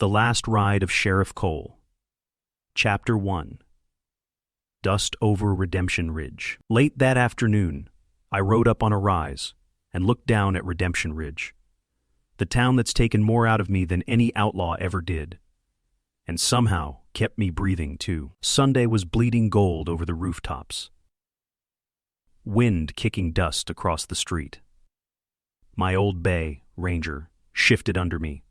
The Last Ride of Sheriff Cole. Chapter 1. Dust over Redemption Ridge. Late that afternoon, I rode up on a rise and looked down at Redemption Ridge, the town that's taken more out of me than any outlaw ever did, and somehow kept me breathing too. Sunday was bleeding gold over the rooftops, wind kicking dust across the street. My old bay, Ranger, shifted under me,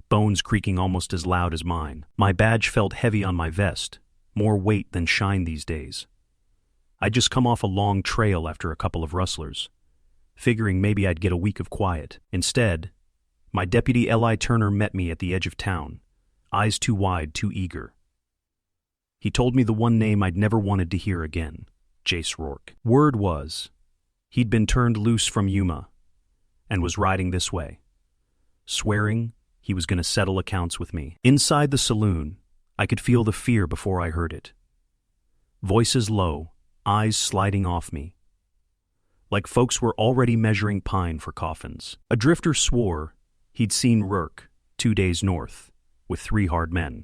bones creaking almost as loud as mine. My badge felt heavy on my vest, more weight than shine these days. I'd just come off a long trail after a couple of rustlers, figuring maybe I'd get a week of quiet. Instead, my deputy L.I. Turner met me at the edge of town, eyes too wide, too eager. He told me the one name I'd never wanted to hear again, Jace Rourke. Word was, he'd been turned loose from Yuma and was riding this way, swearing he was going to settle accounts with me. Inside the saloon, I could feel the fear before I heard it. Voices low, eyes sliding off me, like folks were already measuring pine for coffins. A drifter swore he'd seen Rourke 2 days north with 3 hard men.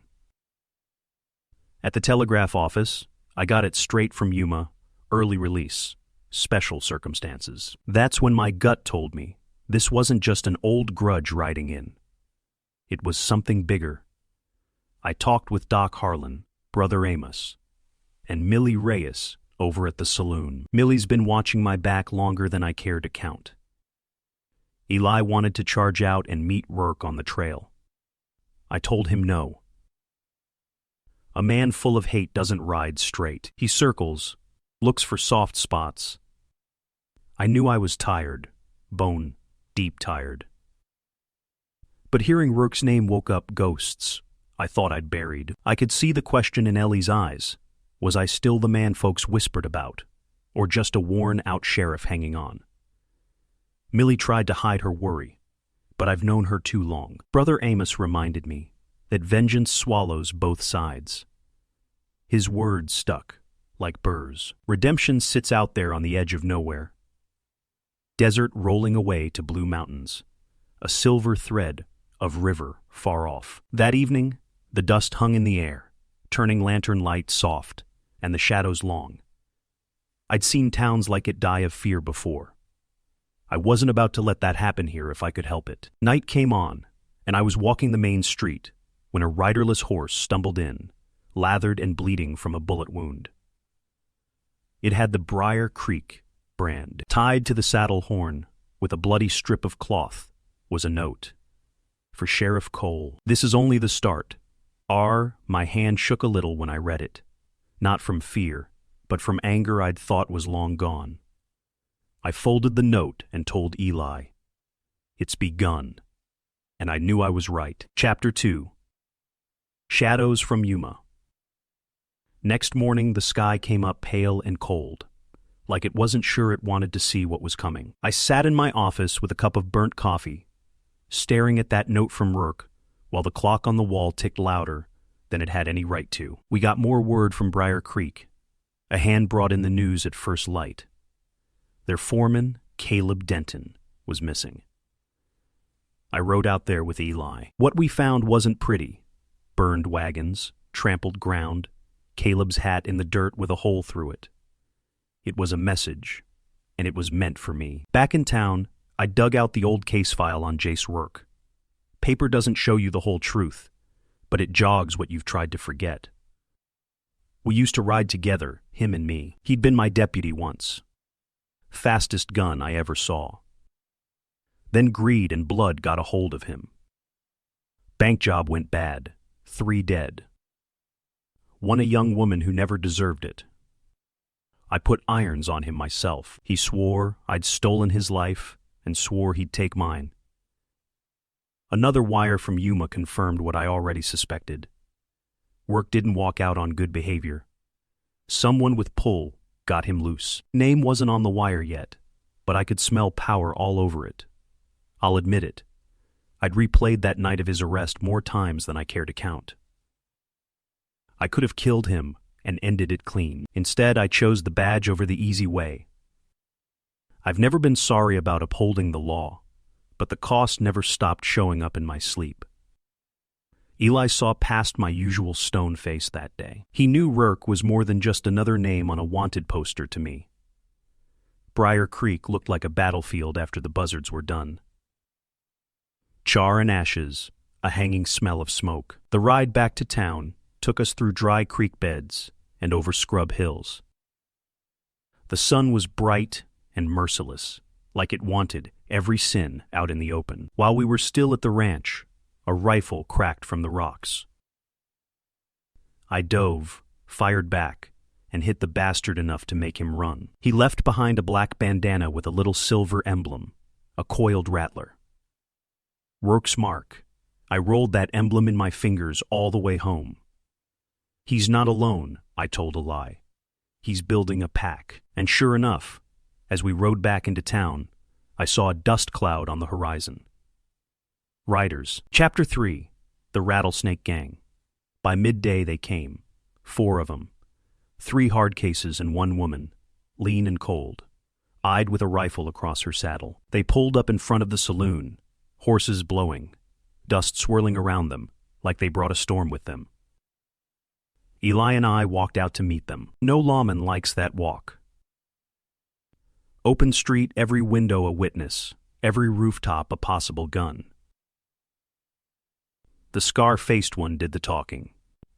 At the telegraph office, I got it straight from Yuma, early release, special circumstances. That's when my gut told me this wasn't just an old grudge riding in. It was something bigger. I talked with Doc Harlan, Brother Amos, and Millie Reyes over at the saloon. Millie's been watching my back longer than I care to count. Eli wanted to charge out and meet Rourke on the trail. I told him no. A man full of hate doesn't ride straight. He circles, looks for soft spots. I knew I was tired, bone deep tired. But hearing Rourke's name woke up ghosts I thought I'd buried. I could see the question in Ellie's eyes. Was I still the man folks whispered about, or just a worn-out sheriff hanging on? Millie tried to hide her worry, but I've known her too long. Brother Amos reminded me that vengeance swallows both sides. His words stuck, like burrs. Redemption sits out there on the edge of nowhere. Desert rolling away to blue mountains, a silver thread of river far off. That evening, the dust hung in the air, turning lantern light soft and the shadows long. I'd seen towns like it die of fear before. I wasn't about to let that happen here if I could help it. Night came on, and I was walking the main street when a riderless horse stumbled in, lathered and bleeding from a bullet wound. It had the Briar Creek brand. Tied to the saddle horn with a bloody strip of cloth was a note. For Sheriff Cole. This is only the start. My hand shook a little when I read it. Not from fear, but from anger I'd thought was long gone. I folded the note and told Eli. It's begun. And I knew I was right. Chapter 2. Shadows from Yuma. Next morning the sky came up pale and cold, like it wasn't sure it wanted to see what was coming. I sat in my office with a cup of burnt coffee, staring at that note from Rourke, while the clock on the wall ticked louder than it had any right to. We got more word from Briar Creek. A hand brought in the news at first light. Their foreman, Caleb Denton, was missing. I rode out there with Eli. What we found wasn't pretty. Burned wagons, trampled ground, Caleb's hat in the dirt with a hole through it. It was a message, and it was meant for me. Back in town, I dug out the old case file on Jace Rourke. Paper doesn't show you the whole truth, but it jogs what you've tried to forget. We used to ride together, him and me. He'd been my deputy once. Fastest gun I ever saw. Then greed and blood got a hold of him. Bank job went bad. 3 dead. One a young woman who never deserved it. I put irons on him myself. He swore I'd stolen his life and swore he'd take mine. Another wire from Yuma confirmed what I already suspected. Rourke didn't walk out on good behavior. Someone with pull got him loose. Name wasn't on the wire yet, but I could smell power all over it. I'll admit it. I'd replayed that night of his arrest more times than I care to count. I could have killed him and ended it clean. Instead, I chose the badge over the easy way. I've never been sorry about upholding the law, but the cost never stopped showing up in my sleep. Eli saw past my usual stone face that day. He knew Rourke was more than just another name on a wanted poster to me. Briar Creek looked like a battlefield after the buzzards were done. Char and ashes, a hanging smell of smoke. The ride back to town took us through dry creek beds and over scrub hills. The sun was bright and merciless, like it wanted every sin out in the open. While we were still at the ranch, a rifle cracked from the rocks. I dove, fired back, and hit the bastard enough to make him run. He left behind a black bandana with a little silver emblem, a coiled rattler. Rourke's mark. I rolled that emblem in my fingers all the way home. He's not alone, I told Eli. He's building a pack. And sure enough, as we rode back into town, I saw a dust cloud on the horizon. Riders. Chapter 3. The Rattlesnake Gang. By midday they came, 4 of them. 3 hard cases and 1 woman, lean and cold, eyed with a rifle across her saddle. They pulled up in front of the saloon, horses blowing, dust swirling around them like they brought a storm with them. Eli and I walked out to meet them. No lawman likes that walk. Open street, every window a witness, every rooftop a possible gun. The scar-faced one did the talking.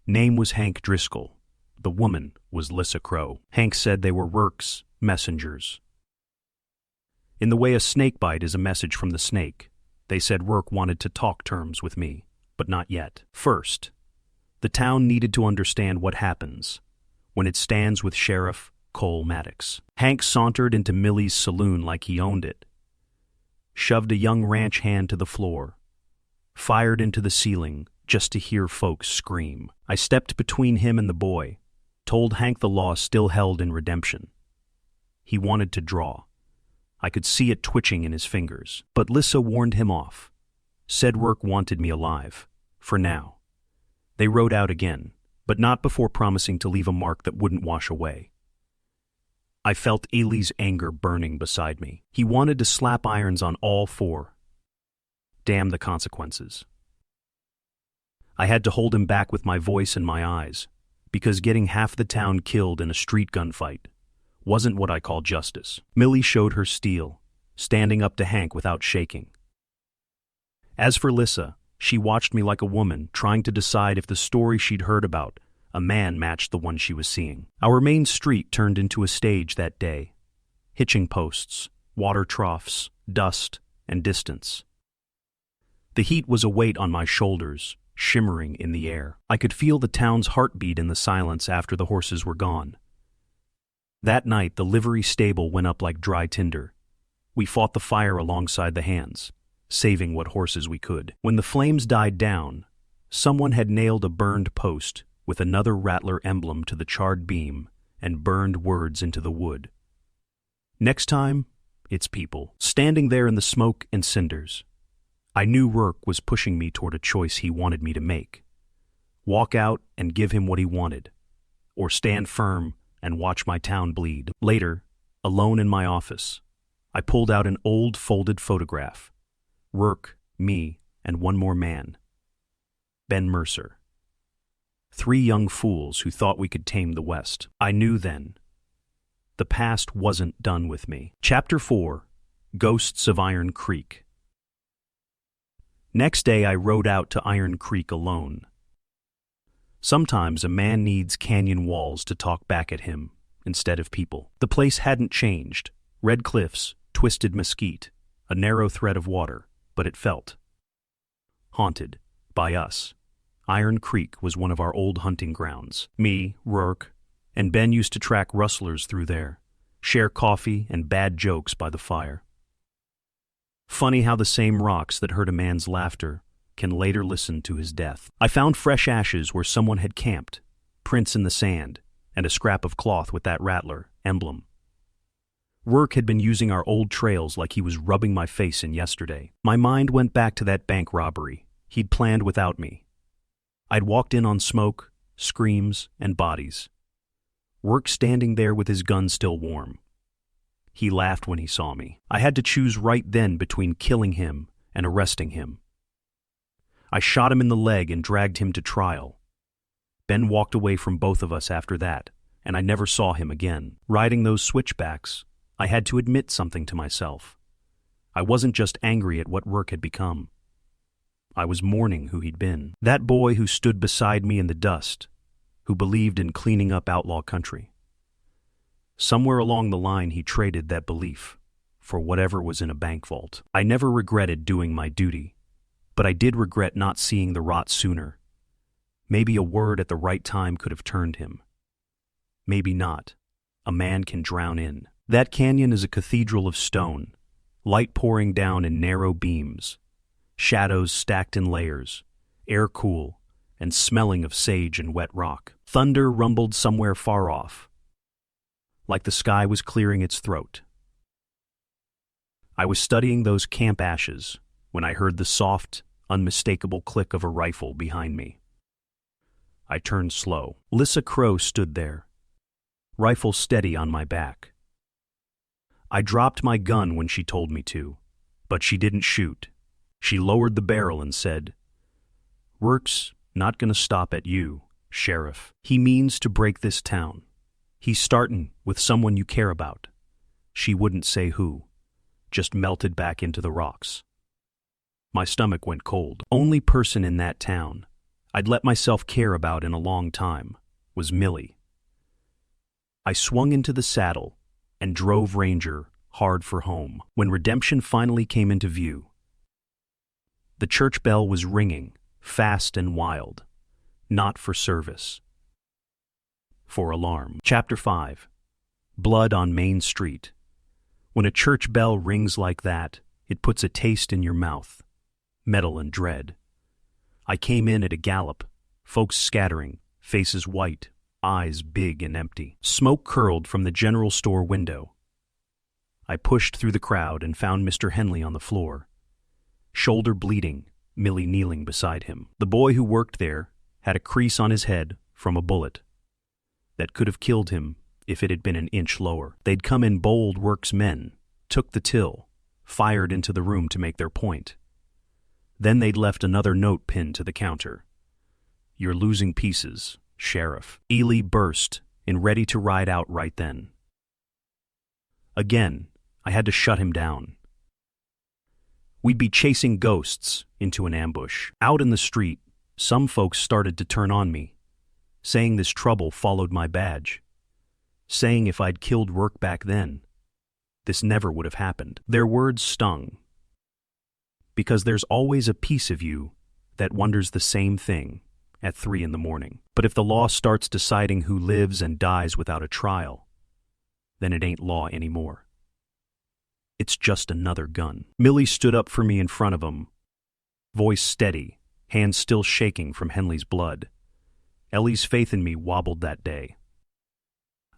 Name was Hank Driscoll. The woman was Lissa Crow. Hank said they were Rourke's messengers. In the way a snake bite is a message from the snake, they said Rourke wanted to talk terms with me, but not yet. First, the town needed to understand what happens when it stands with Sheriff Cole Maddox. Hank sauntered into Millie's saloon like he owned it, shoved a young ranch hand to the floor, fired into the ceiling just to hear folks scream. I stepped between him and the boy, told Hank the law still held in redemption. He wanted to draw. I could see it twitching in his fingers. But Lissa warned him off, said Rourke wanted me alive, for now. They rode out again, but not before promising to leave a mark that wouldn't wash away. I felt Eli's anger burning beside me. He wanted to slap irons on all 4. Damn the consequences. I had to hold him back with my voice and my eyes, because getting half the town killed in a street gunfight wasn't what I call justice. Millie showed her steel, standing up to Hank without shaking. As for Lissa, she watched me like a woman, trying to decide if the story she'd heard about a man matched the one she was seeing. Our main street turned into a stage that day. Hitching posts, water troughs, dust, and distance. The heat was a weight on my shoulders, shimmering in the air. I could feel the town's heartbeat in the silence after the horses were gone. That night, the livery stable went up like dry tinder. We fought the fire alongside the hands, saving what horses we could. When the flames died down, someone had nailed a burned post with another rattler emblem to the charred beam and burned words into the wood. Next time, it's people. Standing there in the smoke and cinders, I knew Rourke was pushing me toward a choice he wanted me to make. Walk out and give him what he wanted, or stand firm and watch my town bleed. Later, alone in my office, I pulled out an old folded photograph. Rourke, me, and one more man. Ben Mercer. 3 young fools who thought we could tame the West. I knew then. The past wasn't done with me. Chapter 4. Ghosts of Iron Creek. Next day I rode out to Iron Creek alone. Sometimes a man needs canyon walls to talk back at him instead of people. The place hadn't changed. Red cliffs, twisted mesquite, a narrow thread of water, but it felt haunted by us. Iron Creek was one of our old hunting grounds. Me, Rourke, and Ben used to track rustlers through there, share coffee and bad jokes by the fire. Funny how the same rocks that hurt a man's laughter can later listen to his death. I found fresh ashes where someone had camped, prints in the sand, and a scrap of cloth with that rattler emblem. Rourke had been using our old trails like he was rubbing my face in yesterday. My mind went back to that bank robbery he'd planned without me. I'd walked in on smoke, screams, and bodies. Rourke standing there with his gun still warm. He laughed when he saw me. I had to choose right then between killing him and arresting him. I shot him in the leg and dragged him to trial. Ben walked away from both of us after that, and I never saw him again. Riding those switchbacks, I had to admit something to myself. I wasn't just angry at what Rourke had become. I was mourning who he'd been. That boy who stood beside me in the dust, who believed in cleaning up outlaw country. Somewhere along the line he traded that belief for whatever was in a bank vault. I never regretted doing my duty, but I did regret not seeing the rot sooner. Maybe a word at the right time could have turned him. Maybe not. A man can drown in. That canyon is a cathedral of stone, light pouring down in narrow beams, shadows stacked in layers, air cool, and smelling of sage and wet rock. Thunder rumbled somewhere far off, like the sky was clearing its throat. I was studying those camp ashes when I heard the soft, unmistakable click of a rifle behind me. I turned slow. Lissa Crow stood there, rifle steady on my back. I dropped my gun when she told me to, but she didn't shoot. She lowered the barrel and said, "Rourke's not gonna stop at you, Sheriff. He means to break this town. He's startin' with someone you care about." She wouldn't say who, just melted back into the rocks. My stomach went cold. Only person in that town I'd let myself care about in a long time was Millie. I swung into the saddle and drove Ranger hard for home. When redemption finally came into view, the church bell was ringing, fast and wild, not for service, for alarm. Chapter 5. Blood on Main Street. When a church bell rings like that, it puts a taste in your mouth, metal and dread. I came in at a gallop, folks scattering, faces white, eyes big and empty. Smoke curled from the general store window. I pushed through the crowd and found Mr. Henley on the floor, shoulder bleeding, Millie kneeling beside him. The boy who worked there had a crease on his head from a bullet that could have killed him if it had been an inch lower. They'd come in bold Rourke's men, took the till, fired into the room to make their point. Then they'd left another note pinned to the counter. "You're losing pieces, Sheriff." Ely burst and ready to ride out right then. Again, I had to shut him down. We'd be chasing ghosts into an ambush. Out in the street, some folks started to turn on me, saying this trouble followed my badge, saying if I'd killed Rourke back then, this never would have happened. Their words stung, because there's always a piece of you that wonders the same thing at 3 a.m. But if the law starts deciding who lives and dies without a trial, then it ain't law anymore. It's just another gun. Millie stood up for me in front of him, voice steady, hands still shaking from Henley's blood. Ellie's faith in me wobbled that day.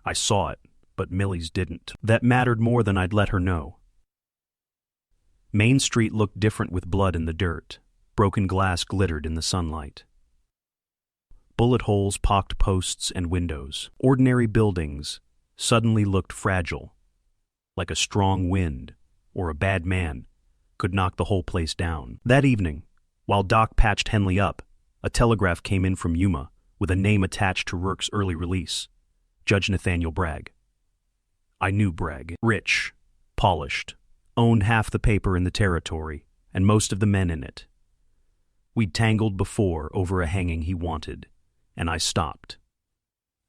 I saw it, but Millie's didn't. That mattered more than I'd let her know. Main Street looked different with blood in the dirt. Broken glass glittered in the sunlight. Bullet holes pocked posts and windows. Ordinary buildings suddenly looked fragile, like a strong wind or a bad man could knock the whole place down. That evening, while Doc patched Henley up, a telegraph came in from Yuma with a name attached to Rourke's early release, Judge Nathaniel Bragg. I knew Bragg. Rich, polished, owned half the paper in the territory and most of the men in it. We'd tangled before over a hanging he wanted, and I stopped.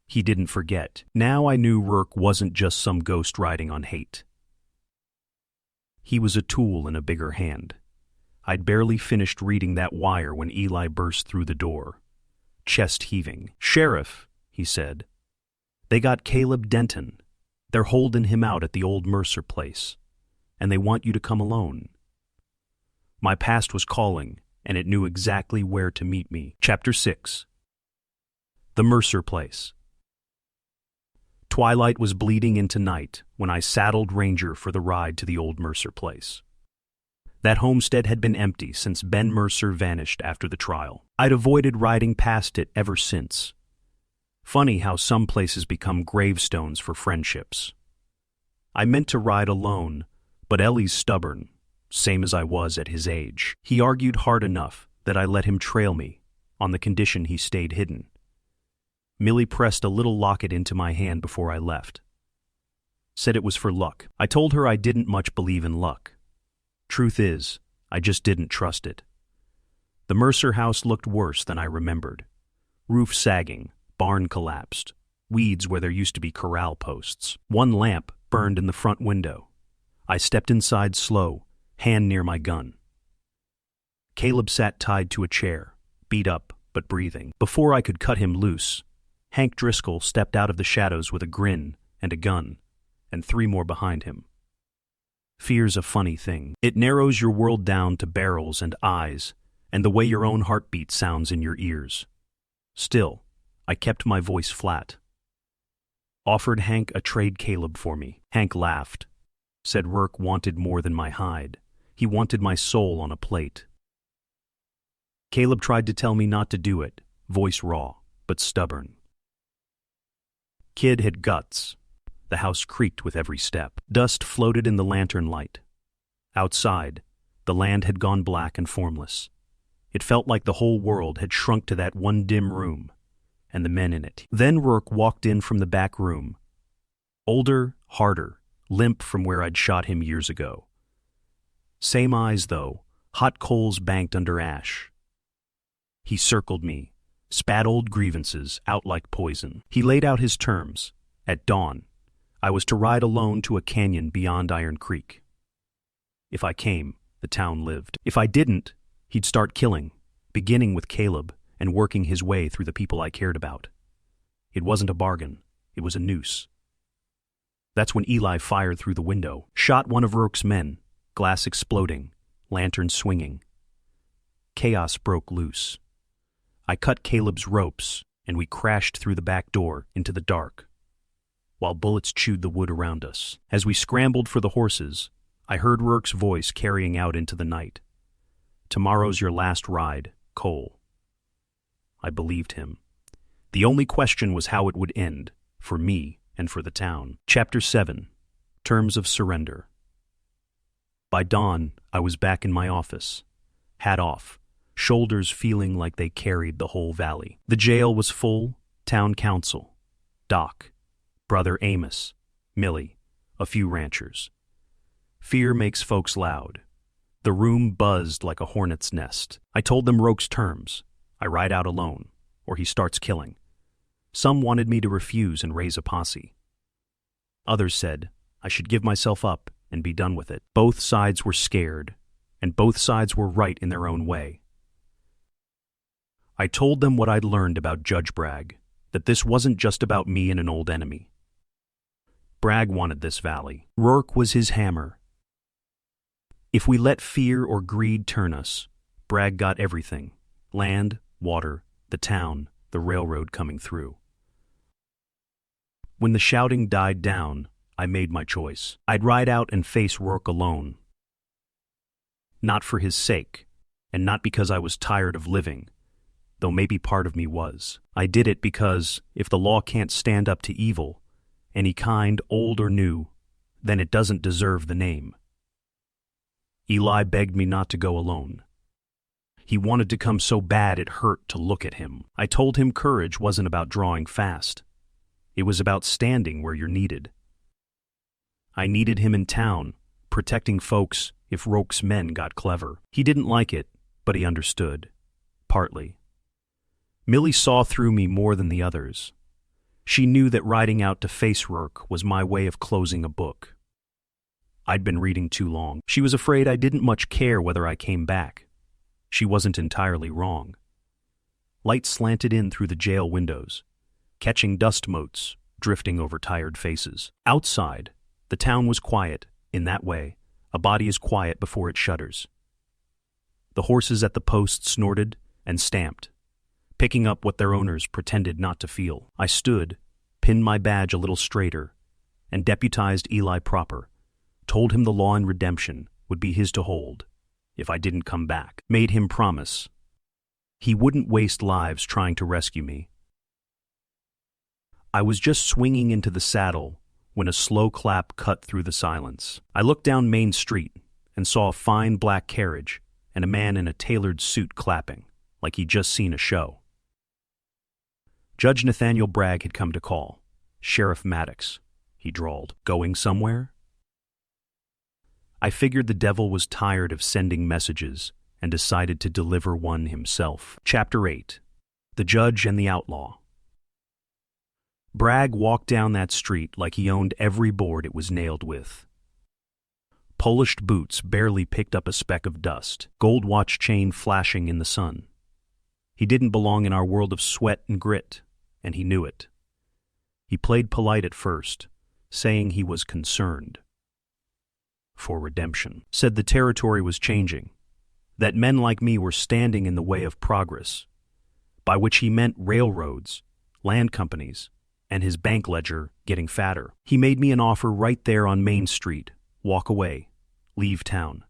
He didn't forget. Now I knew Rourke wasn't just some ghost riding on hate. He was a tool in a bigger hand. I'd barely finished reading that wire when Eli burst through the door, chest heaving. "Sheriff," he said, "they got Caleb Denton. They're holding him out at the old Mercer place, and they want you to come alone." My past was calling, and it knew exactly where to meet me. Chapter 6. The Mercer place. Twilight was bleeding into night when I saddled Ranger for the ride to the old Mercer place. That homestead had been empty since Ben Mercer vanished after the trial. I'd avoided riding past it ever since. Funny how some places become gravestones for friendships. I meant to ride alone, but Ellie's stubborn, same as I was at his age. He argued hard enough that I let him trail me, on the condition he stayed hidden. Millie pressed a little locket into my hand before I left. Said it was for luck. I told her I didn't much believe in luck. Truth is, I just didn't trust it. The Mercer house looked worse than I remembered. Roof sagging, barn collapsed, weeds where there used to be corral posts. One lamp burned in the front window. I stepped inside slow, hand near my gun. Caleb sat tied to a chair, beat up but breathing. Before I could cut him loose, Hank Driscoll stepped out of the shadows with a grin and a gun, and 3 more behind him. Fear's a funny thing. It narrows your world down to barrels and eyes, and the way your own heartbeat sounds in your ears. Still, I kept my voice flat. Offered Hank a trade Caleb for me. Hank laughed. Said Rourke wanted more than my hide. He wanted my soul on a plate. Caleb tried to tell me not to do it, voice raw, but stubborn. Kid had guts. The house creaked with every step. Dust floated in the lantern light. Outside, the land had gone black and formless. It felt like the whole world had shrunk to that one dim room, and the men in it. Then Rourke walked in from the back room. Older, harder, limp from where I'd shot him years ago. Same eyes, though, hot coals banked under ash. He circled me, spat old grievances out like poison. He laid out his terms. At dawn, I was to ride alone to a canyon beyond Iron Creek. If I came, the town lived. If I didn't, he'd start killing, beginning with Caleb and working his way through the people I cared about. It wasn't a bargain, it was a noose. That's when Eli fired through the window, shot one of Rourke's men, glass exploding, lantern swinging. Chaos broke loose. I cut Caleb's ropes, and we crashed through the back door into the dark, while bullets chewed the wood around us. As we scrambled for the horses, I heard Rourke's voice carrying out into the night. Tomorrow's your last ride, Cole. I believed him. The only question was how it would end, for me and for the town. Chapter 7. Terms of Surrender. By dawn, I was back in my office, hat off, shoulders feeling like they carried the whole valley. The jail was full, town council, Doc, Brother Amos, Millie, a few ranchers. Fear makes folks loud. The room buzzed like a hornet's nest. I told them Rourke's terms. I ride out alone, or he starts killing. Some wanted me to refuse and raise a posse. Others said I should give myself up and be done with it. Both sides were scared, and both sides were right in their own way. I told them what I'd learned about Judge Bragg, that this wasn't just about me and an old enemy. Bragg wanted this valley. Rourke was his hammer. If we let fear or greed turn us, Bragg got everything: land, water, the town, the railroad coming through. When the shouting died down, I made my choice. I'd ride out and face Rourke alone. Not for his sake, and not because I was tired of living, though maybe part of me was. I did it because if the law can't stand up to evil, any kind, old or new, then it doesn't deserve the name. Eli begged me not to go alone. He wanted to come so bad it hurt to look at him. I told him courage wasn't about drawing fast. It was about standing where you're needed. I needed him in town, protecting folks if Rourke's men got clever. He didn't like it, but he understood. Partly. Millie saw through me more than the others. She knew that riding out to face Rourke was my way of closing a book. I'd been reading too long. She was afraid I didn't much care whether I came back. She wasn't entirely wrong. Light slanted in through the jail windows, catching dust motes drifting over tired faces. Outside, the town was quiet, in that way, a body is quiet before it shudders. The horses at the post snorted and stamped, picking up what their owners pretended not to feel. I stood, pinned my badge a little straighter, and deputized Eli proper, told him the law and redemption would be his to hold if I didn't come back, made him promise he wouldn't waste lives trying to rescue me. I was just swinging into the saddle when a slow clap cut through the silence. I looked down Main Street and saw a fine black carriage, and a man in a tailored suit clapping, like he'd just seen a show. Judge Nathaniel Bragg had come to call. Sheriff Maddox, he drawled. Going somewhere? I figured the devil was tired of sending messages and decided to deliver one himself. Chapter 8. The Judge and the Outlaw. Bragg walked down that street like he owned every board it was nailed with. Polished boots barely picked up a speck of dust, gold watch chain flashing in the sun. He didn't belong in our world of sweat and grit, and he knew it. He played polite at first, saying he was concerned for redemption, said the territory was changing, that men like me were standing in the way of progress, by which he meant railroads, land companies, and his bank ledger getting fatter. He made me an offer right there on Main Street. Walk away, leave town,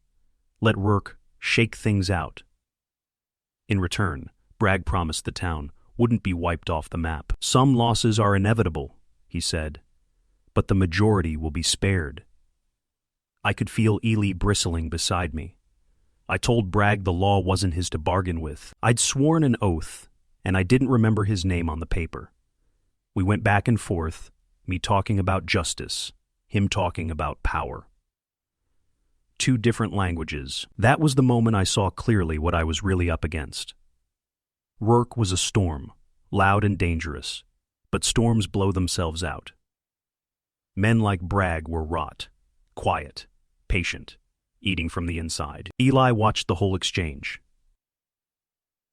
let Rourke shake things out. In return, Bragg promised the town wouldn't be wiped off the map. Some losses are inevitable, he said, but the majority will be spared. I could feel Ely bristling beside me. I told Bragg the law wasn't his to bargain with. I'd sworn an oath, and I didn't remember his name on the paper. We went back and forth, me talking about justice, him talking about power. Two different languages. That was the moment I saw clearly what I was really up against. Rourke was a storm, loud and dangerous, but storms blow themselves out. Men like Bragg were rot, quiet, patient, eating from the inside. Ely watched the whole exchange,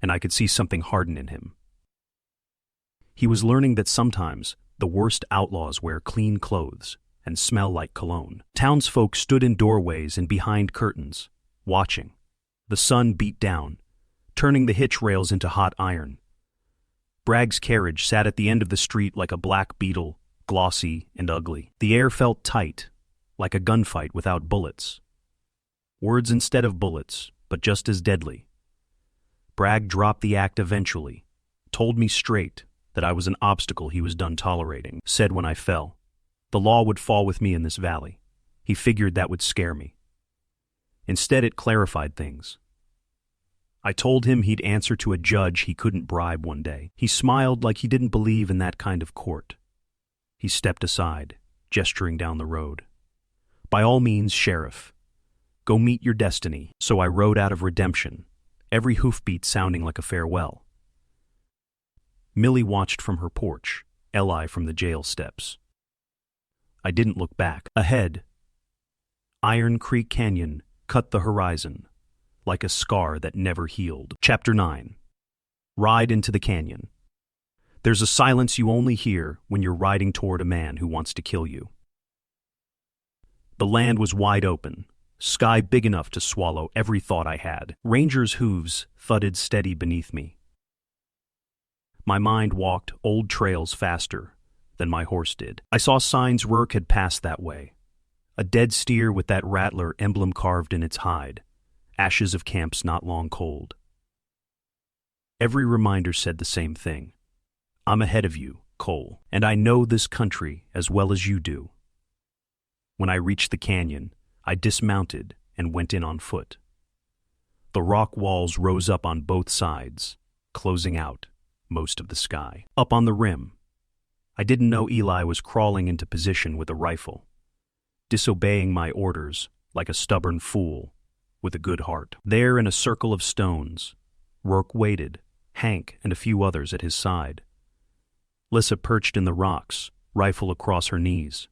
and I could see something harden in him. He was learning that sometimes the worst outlaws wear clean clothes and smell like cologne. Townsfolk stood in doorways and behind curtains, watching. The sun beat down, turning the hitch rails into hot iron. Bragg's carriage sat at the end of the street like a black beetle, glossy and ugly. The air felt tight, like a gunfight without bullets. Words instead of bullets, but just as deadly. Bragg dropped the act eventually, told me straight that I was an obstacle he was done tolerating, said when I fell, the law would fall with me in this valley. He figured that would scare me. Instead, it clarified things. I told him he'd answer to a judge he couldn't bribe one day. He smiled like he didn't believe in that kind of court. He stepped aside, gesturing down the road. By all means, Sheriff, go meet your destiny. So I rode out of Redemption, every hoofbeat sounding like a farewell. Millie watched from her porch, Eli from the jail steps. I didn't look back. Ahead, Iron Creek Canyon cut the horizon, like a scar that never healed. Chapter 9. Ride into the canyon. There's a silence you only hear when you're riding toward a man who wants to kill you. The land was wide open, sky big enough to swallow every thought I had. Rangers' hooves thudded steady beneath me. My mind walked old trails faster than my horse did. I saw signs Rourke had passed that way. A dead steer with that rattler emblem carved in its hide. Ashes of camps not long cold. Every reminder said the same thing. I'm ahead of you, Cole, and I know this country as well as you do. When I reached the canyon, I dismounted and went in on foot. The rock walls rose up on both sides, closing out most of the sky. Up on the rim, I didn't know Eli was crawling into position with a rifle, disobeying my orders like a stubborn fool with a good heart. There in a circle of stones, Rourke waited, Hank and a few others at his side. Lissa perched in the rocks, rifle across her knees,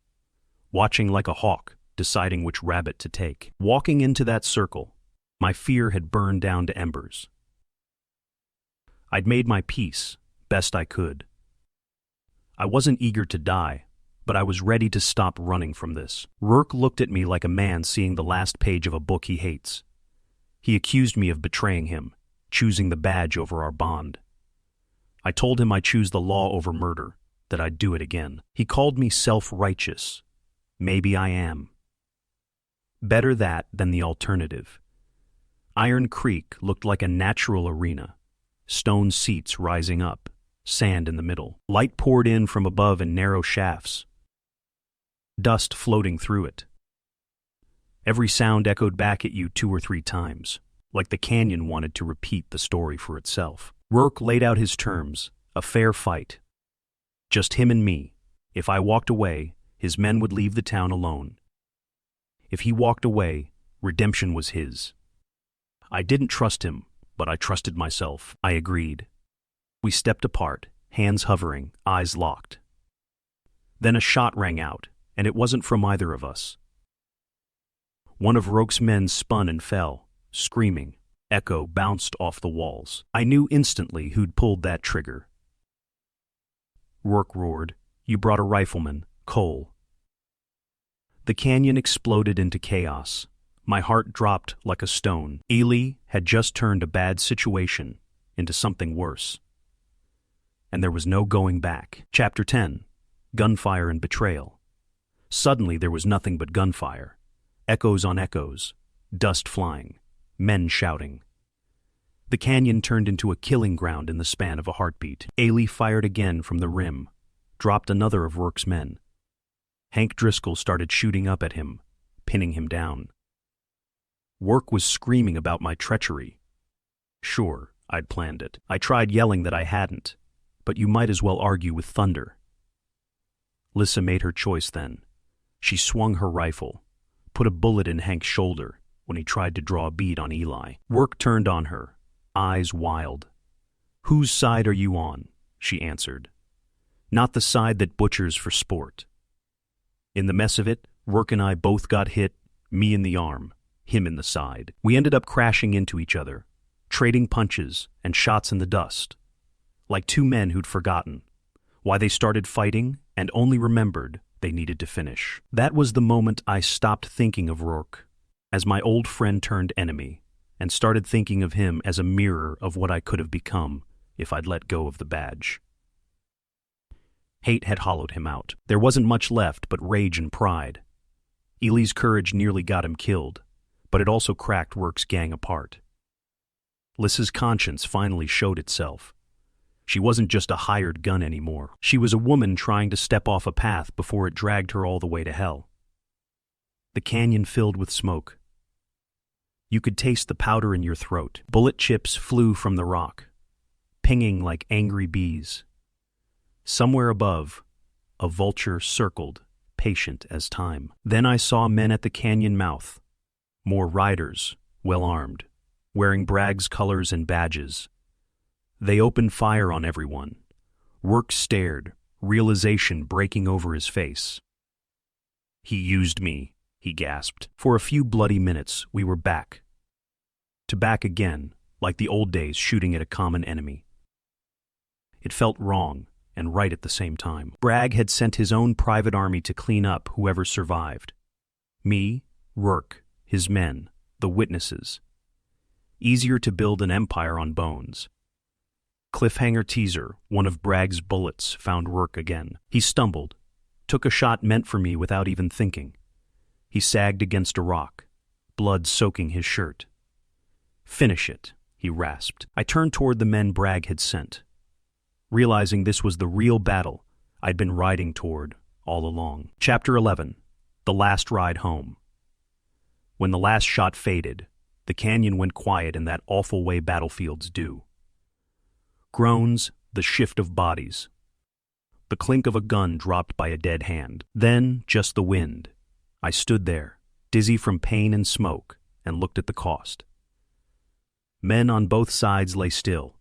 watching like a hawk, deciding which rabbit to take. Walking into that circle, my fear had burned down to embers. I'd made my peace, best I could. I wasn't eager to die, but I was ready to stop running from this. Rourke looked at me like a man seeing the last page of a book he hates. He accused me of betraying him, choosing the badge over our bond. I told him I'd choose the law over murder, that I'd do it again. He called me self-righteous. Maybe I am. Better that than the alternative. Iron Creek looked like a natural arena. Stone seats rising up, sand in the middle. Light poured in from above in narrow shafts, dust floating through it. Every sound echoed back at you 2 or 3 times. like the canyon wanted to repeat the story for itself. Rourke laid out his terms, a fair fight. Just him and me. If I walked away, his men would leave the town alone. If he walked away, redemption was his. I didn't trust him, but I trusted myself. I agreed. We stepped apart, hands hovering, eyes locked. Then a shot rang out, and it wasn't from either of us. One of Rourke's men spun and fell, screaming. Echo bounced off the walls. I knew instantly who'd pulled that trigger. Rourke roared, "You brought a rifleman, Cole." The canyon exploded into chaos. My heart dropped like a stone. Ely had just turned a bad situation into something worse. And there was no going back. Chapter 10. Gunfire and Betrayal. Suddenly there was nothing but gunfire. Echoes on echoes. Dust flying. Men shouting. The canyon turned into a killing ground in the span of a heartbeat. Ely fired again from the rim. Dropped another of Rourke's men. Hank Driscoll started shooting up at him, pinning him down. Rourke was screaming about my treachery. Sure, I'd planned it. I tried yelling that I hadn't, but you might as well argue with thunder. Lissa made her choice then. She swung her rifle, put a bullet in Hank's shoulder when he tried to draw a bead on Eli. Rourke turned on her, eyes wild. "Whose side are you on?" she answered. "Not the side that butchers for sport." In the mess of it, Rourke and I both got hit, me in the arm, him in the side. We ended up crashing into each other, trading punches and shots in the dust, like two men who'd forgotten why they started fighting and only remembered they needed to finish. That was the moment I stopped thinking of Rourke as my old friend turned enemy and started thinking of him as a mirror of what I could have become if I'd let go of the badge. Hate had hollowed him out. There wasn't much left but rage and pride. Ely's courage nearly got him killed, but it also cracked Rourke's gang apart. Lissa's conscience finally showed itself. She wasn't just a hired gun anymore. She was a woman trying to step off a path before it dragged her all the way to hell. The canyon filled with smoke. You could taste the powder in your throat. Bullet chips flew from the rock, pinging like angry bees. Somewhere above, a vulture circled, patient as time. Then I saw men at the canyon mouth, more riders, well armed, wearing Bragg's colors and badges. They opened fire on everyone. Rourke stared, realization breaking over his face. "He used me," he gasped. For a few bloody minutes, we were back. To back again, like the old days shooting at a common enemy. It felt wrong and right at the same time. Bragg had sent his own private army to clean up whoever survived. Me, Rourke, his men, the witnesses. Easier to build an empire on bones. Cliffhanger teaser, one of Bragg's bullets found Rourke again. He stumbled, took a shot meant for me without even thinking. He sagged against a rock, blood soaking his shirt. "Finish it," he rasped. I turned toward the men Bragg had sent, realizing this was the real battle I'd been riding toward all along. Chapter 11. The Last Ride Home. When the last shot faded, the canyon went quiet in that awful way battlefields do. Groans, the shift of bodies. The clink of a gun dropped by a dead hand. Then, just the wind. I stood there, dizzy from pain and smoke, and looked at the cost. Men on both sides lay still.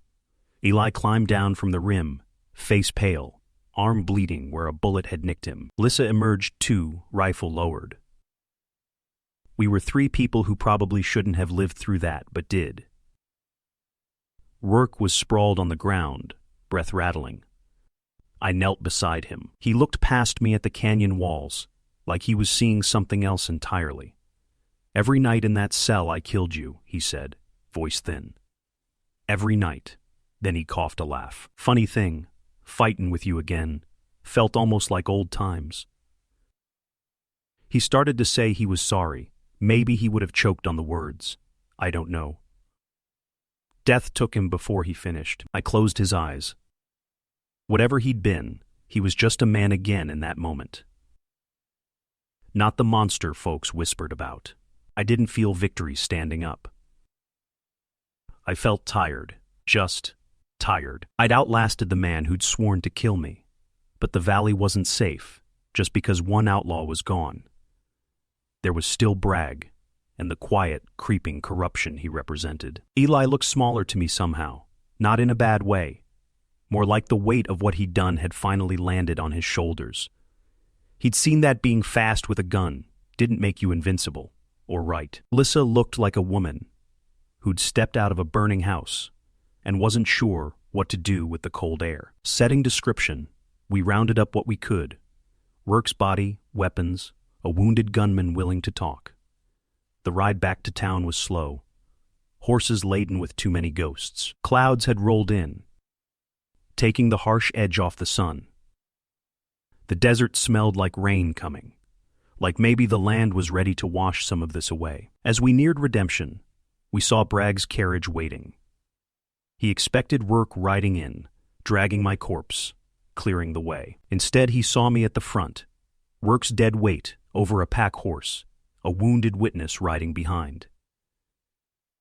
Eli climbed down from the rim, face pale, arm bleeding where a bullet had nicked him. Lissa emerged too, rifle lowered. We were three people who probably shouldn't have lived through that, but did. Rourke was sprawled on the ground, breath rattling. I knelt beside him. He looked past me at the canyon walls, like he was seeing something else entirely. "Every night in that cell I killed you," he said, voice thin. "Every night." Then he coughed a laugh. "Funny thing, fightin' with you again, felt almost like old times." He started to say he was sorry. Maybe he would have choked on the words. I don't know. Death took him before he finished. I closed his eyes. Whatever he'd been, he was just a man again in that moment. Not the monster folks whispered about. I didn't feel victory standing up. I felt tired, just tired. I'd outlasted the man who'd sworn to kill me, but the valley wasn't safe just because one outlaw was gone. There was still Bragg, and the quiet, creeping corruption he represented. Eli looked smaller to me somehow, not in a bad way. More like the weight of what he'd done had finally landed on his shoulders. He'd seen that being fast with a gun didn't make you invincible, or right. Lissa looked like a woman who'd stepped out of a burning house and wasn't sure what to do with the cold air. Setting description, we rounded up what we could. Rourke's body, weapons, a wounded gunman willing to talk. The ride back to town was slow. Horses laden with too many ghosts. Clouds had rolled in, taking the harsh edge off the sun. The desert smelled like rain coming, like maybe the land was ready to wash some of this away. As we neared Redemption, we saw Bragg's carriage waiting. He expected Rourke riding in, dragging my corpse, clearing the way. Instead, he saw me at the front, Rourke's dead weight over a pack horse, a wounded witness riding behind.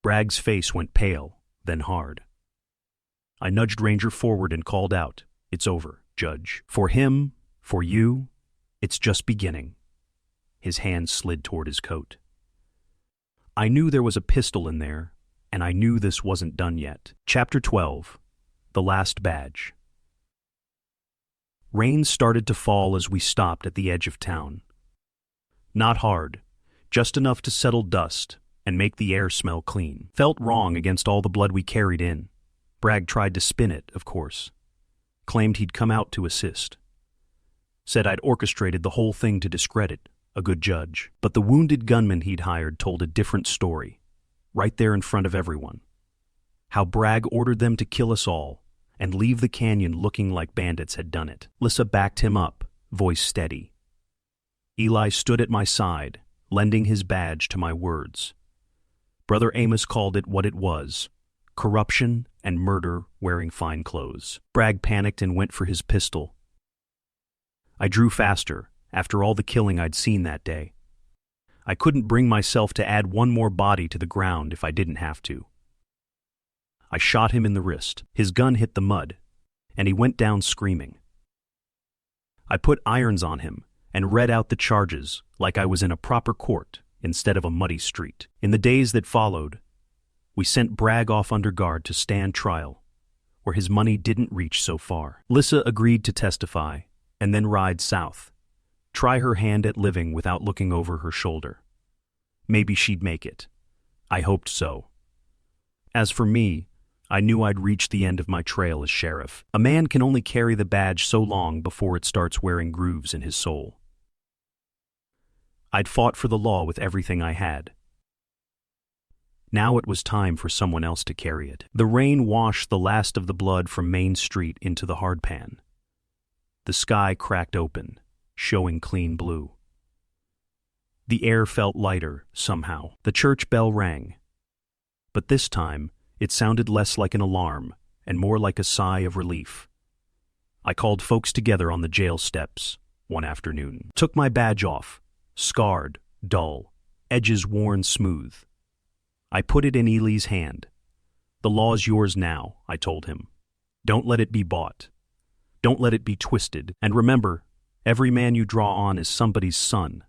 Bragg's face went pale, then hard. I nudged Ranger forward and called out, "It's over, Judge. For him, for you, it's just beginning." His hand slid toward his coat. I knew there was a pistol in there, and I knew this wasn't done yet. Chapter 12. The Last Badge. Rain started to fall as we stopped at the edge of town. Not hard, just enough to settle dust and make the air smell clean. Felt wrong against all the blood we carried in. Bragg tried to spin it, of course. Claimed he'd come out to assist. Said I'd orchestrated the whole thing to discredit, a good judge. But the wounded gunman he'd hired told a different story, right there in front of everyone. How Bragg ordered them to kill us all and leave the canyon looking like bandits had done it. Lissa backed him up, voice steady. Eli stood at my side, lending his badge to my words. Brother Amos called it what it was: corruption and murder wearing fine clothes. Bragg panicked and went for his pistol. I drew faster, after all the killing I'd seen that day. I couldn't bring myself to add one more body to the ground if I didn't have to. I shot him in the wrist. His gun hit the mud, and he went down screaming. I put irons on him and read out the charges like I was in a proper court instead of a muddy street. In the days that followed, we sent Bragg off under guard to stand trial, where his money didn't reach so far. Lissa agreed to testify and then ride south, try her hand at living without looking over her shoulder. Maybe she'd make it. I hoped so. As for me, I knew I'd reached the end of my trail as sheriff. A man can only carry the badge so long before it starts wearing grooves in his soul. I'd fought for the law with everything I had. Now it was time for someone else to carry it. The rain washed the last of the blood from Main Street into the hardpan. The sky cracked open, showing clean blue. The air felt lighter, somehow. The church bell rang. But this time, it sounded less like an alarm and more like a sigh of relief. I called folks together on the jail steps one afternoon. Took my badge off, scarred, dull, edges worn smooth. I put it in Eli's hand. "The law's yours now," I told him. "Don't let it be bought. Don't let it be twisted. And remember, every man you draw on is somebody's son."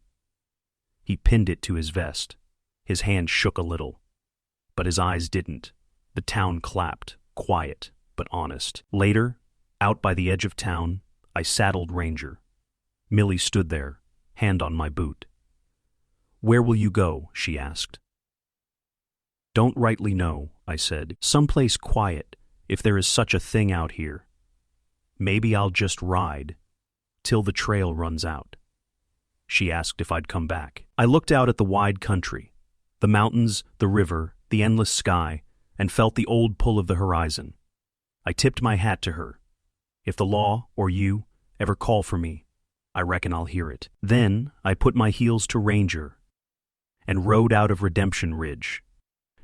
He pinned it to his vest. His hand shook a little, but his eyes didn't. The town clapped, quiet but honest. Later, out by the edge of town, I saddled Ranger. Millie stood there, hand on my boot. "Where will you go?" she asked. "Don't rightly know," I said. "Someplace quiet, if there is such a thing out here. Maybe I'll just ride till the trail runs out." She asked if I'd come back. I looked out at the wide country, the mountains, the river, the endless sky, and felt the old pull of the horizon. I tipped my hat to her. "If the law, or you, ever call for me, I reckon I'll hear it." Then I put my heels to Ranger and rode out of Redemption Ridge,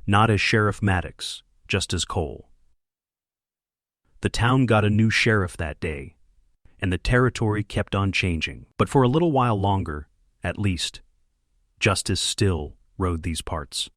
not as Sheriff Maddox, just as Cole. The town got a new sheriff that day, and the territory kept on changing. But for a little while longer, at least, justice still rode these parts.